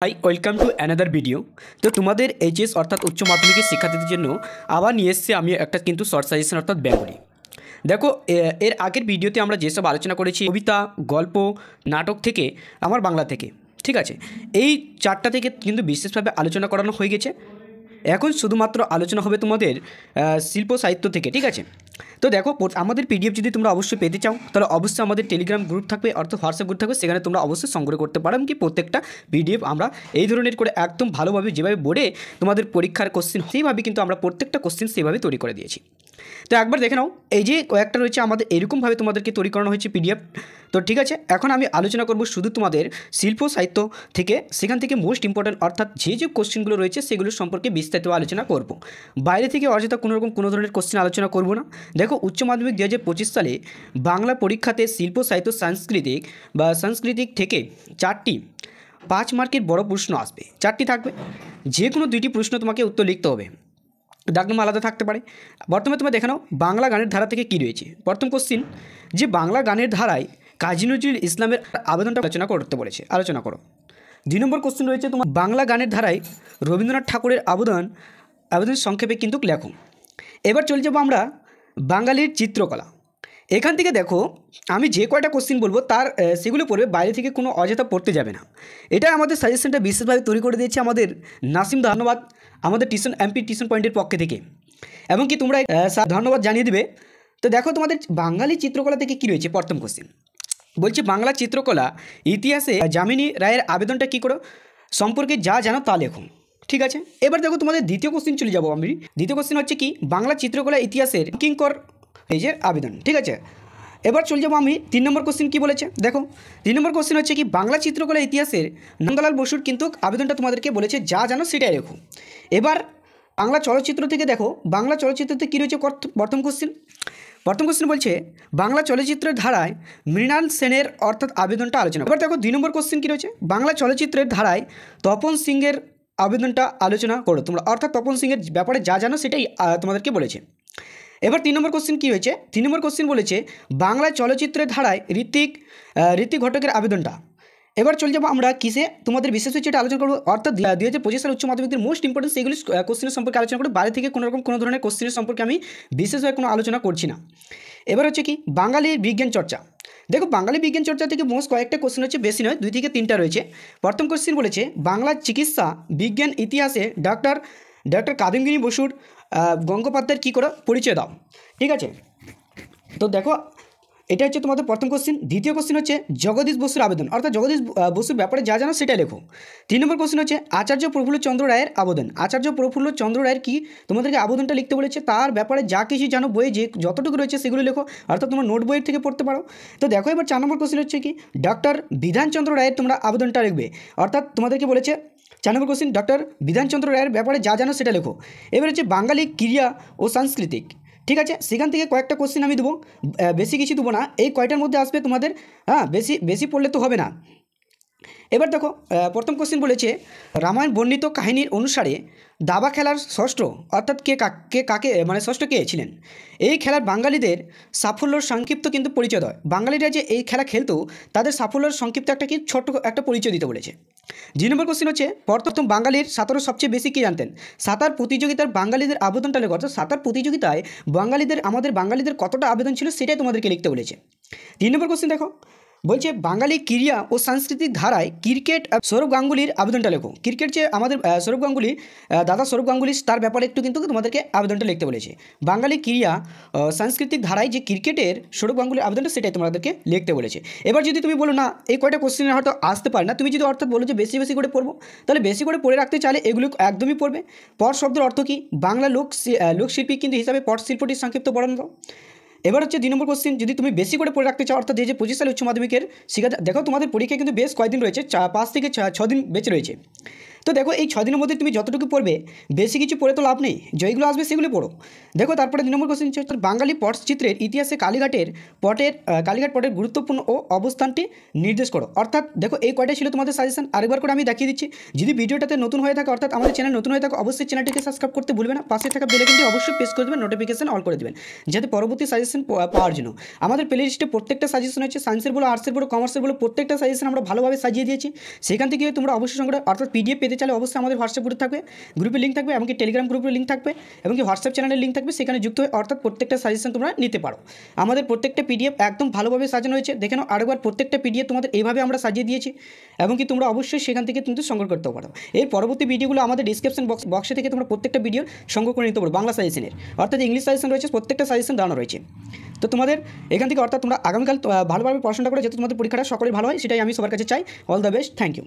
Hi welcome to another video. তো তোমাদের HS অর্থাৎ উচ্চ মাধ্যমিকের শিক্ষার্থীদের জন্য আবার নিয়ে এসেছি আমি একটা কিন্তু শর্ট সাজেশন অর্থাৎ বেঙ্গলি। দেখো এর আগের ভিডিওতে আমরা যেসব আলোচনা করেছি কবিতা, গল্প, নাটক থেকে আমার বাংলা থেকে, ঠিক আছে, এই চারটা থেকে কিন্তু বিশেষভাবে আলোচনা করানো হয়ে গেছে। এখন শুধুমাত্র আলোচনা হবে তোমাদের শিল্প সাহিত্য থেকে, ঠিক আছে। তো দেখো আমাদের পিডিএফ যদি তোমরা অবশ্যই পেতে চাও তাহলে অবশ্যই আমাদের টেলিগ্রাম গ্রুপ থাকবে অর্থাৎ হোয়াটসঅ্যাপ গ্রুপ থাকবে, সেখানে তোমরা অবশ্যই সংগ্রহ করতে পারো। কি প্রত্যেকটা পিডিএফ আমরা এই ধরনের করে একদম ভালোভাবে যেভাবে বোর্ডে তোমাদের পরীক্ষার কোশ্চেন সেইভাবে কিন্তু আমরা প্রত্যেকটা কোশ্চেন সেইভাবে তৈরি করে দিয়েছি। তো একবার দেখে নাও, এই যে কয়েকটা রয়েছে আমাদের এরকমভাবে তোমাদেরকে তৈরি করানো হয়েছে পিডিএফ। তো ঠিক আছে, এখন আমি আলোচনা করব শুধু তোমাদের শিল্প সাহিত্য থেকে, সেখান থেকে মোস্ট ইম্পর্ট্যান্ট অর্থাৎ যে কোশ্চেনগুলো রয়েছে সেগুলো সম্পর্কে বিস্তারিত আলোচনা করব। বাইরে থেকে অযথা কোনো ধরনের কোশ্চেন আলোচনা করব না। দেখো উচ্চ মাধ্যমিক 2025 সালে বাংলা পরীক্ষাতে শিল্প সাহিত্য সাংস্কৃতিক থেকে 4টি 5 মার্কের বড় প্রশ্ন আসবে। 4টি থাকবে, যে কোনো 2টি প্রশ্ন তোমাকে উত্তর লিখতে হবে, ডাকনাম আলাদা থাকতে পারে। বর্তমানে তোমরা দেখে নাও বাংলা গানের ধারা থেকে কী রয়েছে। প্রথম কোশ্চিন, যে বাংলা গানের ধারায় কাজী নজরুল ইসলামের আবেদনটা আলোচনা করতে বলেছে, আলোচনা করো। 2 নম্বর কোশ্চিন রয়েছে তোমার বাংলা গানের ধারায় রবীন্দ্রনাথ ঠাকুরের আবেদন সংক্ষেপে কিন্তু লেখো। এবার চলে যাবো আমরা বাঙালির চিত্রকলা। এখান থেকে দেখো আমি যে কয়টা কোশ্চিন বলবো তার সেগুলো পড়বে, বাইরে থেকে কোনো অযথা পড়তে যাবে না। এটা আমাদের সাজেশনটা বিশেষভাবে তৈরি করে দিয়েছে আমাদের নাসিম, ধন্যবাদ আমাদের এমপি টিউশন পয়েন্টের পক্ষে থেকে, এবং কি তোমরা ধন্যবাদ জানিয়ে দিবে। তো দেখো তোমাদের বাঙালি চিত্রকলা থেকে কী রয়েছে। প্রথম কোশ্চিন বলছে বাংলা চিত্রকলা ইতিহাসে যামিনী রায়ের আবেদনটা কী করো সম্পর্কে যা জানো তা লেখো, ঠিক আছে। এবার দেখো তোমাদের দ্বিতীয় কোশ্চিন চলে যাবো আমি। দ্বিতীয় কোশ্চিন হচ্ছে কি বাংলা চিত্রকলা ইতিহাসের কিঙ্কর পেজের আবেদন, ঠিক আছে। এবার চলে যাবো আমি 3 নম্বর কোশ্চিন কী বলেছে। দেখো 3 নম্বর কোশ্চিন হচ্ছে কি বাংলা চিত্রকলা ইতিহাসের নন্দলাল বসুর কিন্তু আবেদনটা তোমাদেরকে বলেছে যা জানো সেটাই লেখো। এবার বাংলা চলচ্চিত্র থেকে দেখো বাংলা চলচ্চিত্রতে কী রয়েছে। প্রথম কোশ্চেন বলছে বাংলা চলচ্চিত্রের ধারায় মৃণাল সেনের অর্থাৎ আবেদনটা আলোচনা। এবার দেখো 2 নম্বর কোশ্চেন কী রয়েছে বাংলা চলচ্চিত্রের ধারায় তপন সিংয়ের আবেদনটা আলোচনা করো তোমরা, অর্থাৎ তপন সিংয়ের ব্যাপারে যা জানো সেটাই তোমাদেরকে বলেছে। এবার 3 নম্বর কোশ্চেন কী হয়েছে। 3 নম্বর কোশ্চেন বলেছে বাংলা চলচ্চিত্রের ধারায় ঋত্বিক ঘটকের আবেদনটা। এবার চলে যাবো আমরা কিসে তোমাদের বিশেষ যেটা আলোচনা করবো, অর্থাৎ 2025 সালে উচ্চ মাধ্যমিকের মোস্ট ইম্পর্টেন্ট সেইগুলি কোশ্চেনের সম্পর্কে আলোচনা করবো। বাইরে থেকে কোনো ধরনের কোশ্চেনের সম্পর্কে আমি বিশেষভাবে কোনো আলোচনা করছি না। এবার হচ্ছে কি বাঙালির বিজ্ঞান চর্চা। দেখো বাঙালি বিজ্ঞান চর্চা থেকে মোস্ট কয়েকটা কোশ্চেন হচ্ছে, বেশি নয় 2 থেকে 3টা রয়েছে। প্রথম কোশ্চেন বলেছে বাংলা চিকিৎসা বিজ্ঞান ইতিহাসে ডক্টর কাদম্বিনী বসুর গঙ্গোপাধ্যায়ের কী করে পরিচয় দাও, ঠিক আছে। তো দেখো এটা হচ্ছে তোমাদের প্রথম কোশ্চেন। দ্বিতীয় কোশ্চেন হচ্ছে জগদীশ বসুর আবেদন, অর্থাৎ জগদীশ বসুর ব্যাপারে যা জানো সেটা লেখো। 3 নম্বর কোশ্চেন হচ্ছে আচার্য প্রফুল্লচন্দ্র রায়ের আবেদন। আচার্য প্রফুল্লচন্দ্র রায়ের কি তোমাদেরকে আবেদনটা লিখতে বলেছে, তার ব্যাপারে যা কিছু জানো বইয়ে যে যতটুকু রয়েছে সেগুলো লেখো, অর্থাৎ তোমার নোট বইয়ের থেকে পড়তে পারো। তো দেখো এবার 4 নম্বর কোশ্চেন হচ্ছে কি ডক্টর বিধানচন্দ্র রায়ের তোমরা আবেদনটা লিখবে, অর্থাৎ তোমাদেরকে বলেছে 4 নম্বর কোশ্চেন ডক্টর বিধানচন্দ্র রায়ের ব্যাপারে যা জানো সেটা লেখো। এবার হচ্ছে বাঙালি ক্রিয়া ও সাংস্কৃতিক, ঠিক আছে। সেখান থেকে কয়েকটা কোশ্চেন আমি দেবো, বেশি কিছু দেবো না, এই কয়টার মধ্যে আসবে তোমাদের, হ্যাঁ বেশি পড়লে তো হবে না। এবার দেখো প্রথম কোশ্চেন বলেছে রামায়ণ বর্ণিত কাহিনীর অনুসারে দাবা খেলার ষষ্ঠ অর্থাৎ কাকে মানে ষষ্ঠ কে ছিলেন। এই খেলার বাঙালিদের সাফল্যর সংক্ষিপ্ত কিন্তু পরিচয় দেয়। বাঙালিরা যে এই খেলা খেলতো তাদের সাফল্যের সংক্ষিপ্ত একটা কি ছোট্ট একটা পরিচয় দিতে বলেছে। 2 নম্বর কোশ্চেন হচ্ছে প্রথম বাঙালির সাঁতারও সবচেয়ে বেশি কে জানতেন। সাঁতার প্রতিযোগিতার বাঙালিদের আবেদনটা লেখো, অর্থাৎ সাঁতার প্রতিযোগিতায় আমাদের বাঙালিদের কতটা আবেদন ছিল সেটাই তোমাদেরকে লিখতে বলেছে। 3 নম্বর কোশ্চেন দেখো বলছে বাঙালি ক্রীড়া ও সাংস্কৃতিক ধারায় ক্রিকেট সৌরভ গাঙ্গুলির আবেদনটা লেখো। ক্রিকেট যে আমাদের সৌরভ গাঙ্গুলি দাদা সৌরভ গাঙ্গুলি তার ব্যাপারে একটু কিন্তু তোমাদেরকে আবেদনটা লিখতে বলেছে। বাঙালি ক্রীড়া সাংস্কৃতিক ধারায় যে ক্রিকেটের সৌরভ গাঙ্গুলির আবেদনটা সেটাই তোমাদেরকে লিখতে বলেছে। এবার যদি তুমি বলো না এই কয়টা কোশ্চেনের হয়তো আসতে পারে না, তুমি যদি অর্থাৎ বলো যে বেশি করে পড়বো, তাহলে বেশি করে পড়ে রাখতে চাইলে এগুলো একদমই পড়বে। পট শব্দের অর্থ কী বাংলা লোকশিল্পী কিন্তু হিসাবে পট শিল্পটির সংক্ষিপ্ত বর্ণনা দাও। এবার হচ্ছে 2 নম্বর কোশ্চেন, যদি তুমি বেশি করে পড়ে রাখতে চাও অর্থাৎ 2025 সালে উচ্চ মাধ্যমিকের শিক্ষা, দেখো তোমাদের পরীক্ষা কিন্তু বেশ কয়েকদিন রয়েছে, 5 থেকে 6 দিন বেঁচে রয়েছে। তো তো দেখো এই 6 দিনের মধ্যে তুমি যতটুকু পড়বে, বেশি কিছু পড়ে তো লাভ নেই, যেগুলো আসবে সেগুলো পড়ো। দেখো তারপরে 2 নম্বর কোশ্চেন হচ্ছে বাঙালি পটচিত্রের ইতিহাসে কালীঘাট পটের গুরুত্বপূর্ণ ও অবস্থানটি নির্দেশ করো। অর্থাৎ দেখো এই কয়টা ছিল তোমাদের সাজেশন, আরেকবার করে আমি দেখিয়ে দিচ্ছি। যদি ভিডিওটাতে নতুন হয়ে থাকে, অর্থাৎ আমাদের চ্যানেল নতুন হয়ে থাকে, অবশ্যই চ্যানেলটিকে সাবস্ক্রাইব করতে ভুলবে না। পাশে থাকা বেল আইকনটি অবশ্যই প্রেস করে দেবেন, নোটিফিকেশন অল করে দেবেন, যাতে পরবর্তী সাজেশন পাওয়ার জন্য। আমাদের প্লেলিস্টে প্রত্যেকটা সাজেশন হচ্ছে, সায়েন্সের বলো, আর্টসের বলো, কমার্সের বলো, প্রত্যেকটা সাজেশন আমরা ভালোভাবে সাজিয়ে দিয়েছি। সেখান থেকে তোমরা অবশ্যই সংগ্রহ, অর্থাৎ পিডিএফ পেতে চাইলে অবশ্যই আমাদের হোয়াটসঅ্যাপ গ্রুপ থাকবে, গ্রুপের লিঙ্ক থাকবে, এমনকি টেলিগ্রাম গ্রুপের লিঙ্ক থাকবে, এমনকি হোয়াটসঅ্যাপ চ্যানেলের লিঙ্ক থাকবে, সেখানে যুক্ত হয়ে অর্থাৎ প্রত্যেকটা সাজেশন তোমরা নিতে পারো। আমাদের প্রত্যেকটা পিডিএফ একদম ভালোভাবে সাজানো হয়েছে, দেখে নাও আরেকবার। প্রত্যেকটা পিডিএফ তোমাদের এইভাবে আমরা সাজিয়ে দিয়েছি, এমনকি তোমরা অবশ্যই সেখান থেকে কিন্তু সংগ্রহ করতে পারো। এর পরবর্তী ভিডিওগুলো আমাদের ডিসক্রিপশন বক্সে থেকে তোমরা প্রত্যেকটা ভিডিও সংগ্রহ করে নিতে পারো। বাংলা সাজেশনের, অর্থাৎ ইংলিশ সাজেশন রয়েছে, প্রত্যেকটা সাজেশন দাঁড়ানো রয়েছে। তো তোমাদের এখান থেকে অর্থাৎ তোমরা আগামীকাল ভালোভাবে পড়াশোনা করে যাতে তোমাদের পরীক্ষাটা সকলেই ভালো হয়, সেটাই আমি সবার কাছে চাই। All the best, thank you.